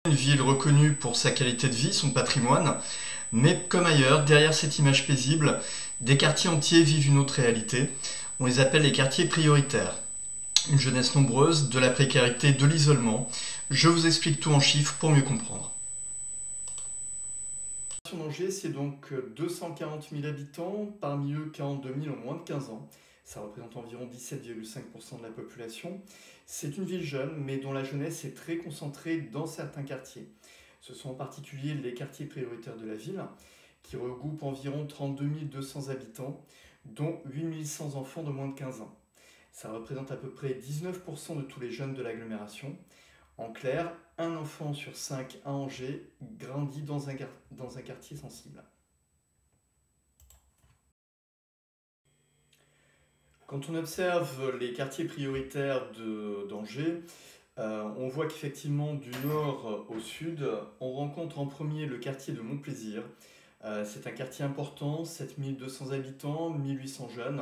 Une ville reconnue pour sa qualité de vie, son patrimoine, mais comme ailleurs, derrière cette image paisible, des quartiers entiers vivent une autre réalité. On les appelle les quartiers prioritaires. Une jeunesse nombreuse, de la précarité, de l'isolement. Je vous explique tout en chiffres pour mieux comprendre. Angers, c'est donc 240 000 habitants, parmi eux 42 000 ont moins de 15 ans. Ça représente environ 17,5% de la population. C'est une ville jeune, mais dont la jeunesse est très concentrée dans certains quartiers. Ce sont en particulier les quartiers prioritaires de la ville, qui regroupent environ 32 200 habitants, dont 8 100 enfants de moins de 15 ans. Ça représente à peu près 19% de tous les jeunes de l'agglomération. En clair, un enfant sur 5 à Angers grandit dans un quartier sensible. Quand on observe les quartiers prioritaires d'Angers, on voit qu'effectivement du nord au sud, on rencontre en premier le quartier de Montplaisir. C'est un quartier important, 7200 habitants, 1800 jeunes,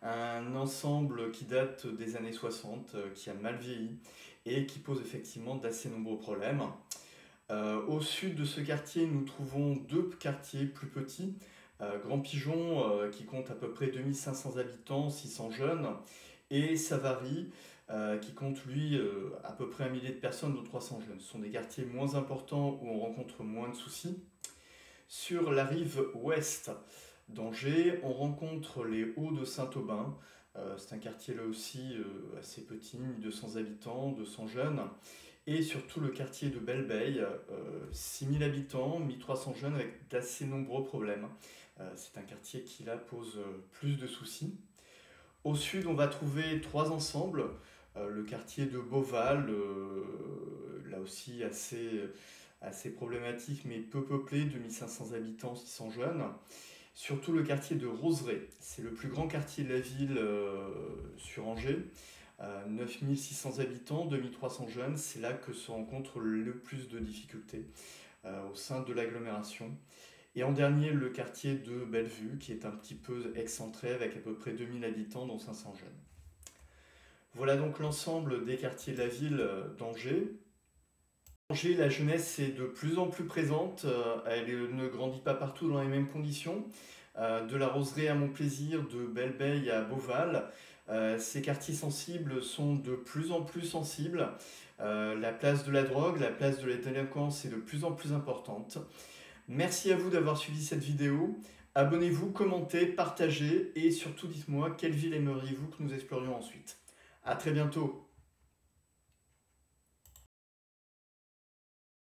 un ensemble qui date des années 60, qui a mal vieilli et qui pose effectivement d'assez nombreux problèmes. Au sud de ce quartier, nous trouvons deux quartiers plus petits, Grand Pigeon qui compte à peu près 2500 habitants, 600 jeunes, et Savary qui compte lui à peu près 1 millier de personnes, dont 300 jeunes. Ce sont des quartiers moins importants où on rencontre moins de soucis. Sur la rive ouest d'Angers, on rencontre les Hauts de Saint-Aubin. C'est un quartier là aussi assez petit, 1200 habitants, 200 jeunes. Et surtout le quartier de Belle-Beille, 6000 habitants, 1300 jeunes avec d'assez nombreux problèmes. C'est un quartier qui là pose plus de soucis. Au sud, on va trouver trois ensembles. Le quartier de Beauval, là aussi assez problématique mais peu peuplé, 2500 habitants, 600 jeunes. Surtout le quartier de Roseraie, c'est le plus grand quartier de la ville sur Angers. 9600 habitants, 2300 jeunes, c'est là que se rencontrent le plus de difficultés au sein de l'agglomération. Et en dernier, le quartier de Bellevue, qui est un petit peu excentré avec à peu près 2000 habitants, dont 500 jeunes. Voilà donc l'ensemble des quartiers de la ville d'Angers. Angers, la jeunesse est de plus en plus présente, elle ne grandit pas partout dans les mêmes conditions. De la Roseraie à Montplaisir, de Belle-Beille à Beauval, ces quartiers sensibles sont de plus en plus sensibles. La place de la drogue, la place de la délinquance est de plus en plus importante. Merci à vous d'avoir suivi cette vidéo. Abonnez-vous, commentez, partagez et surtout dites-moi quelle ville aimeriez-vous que nous explorions ensuite. A très bientôt.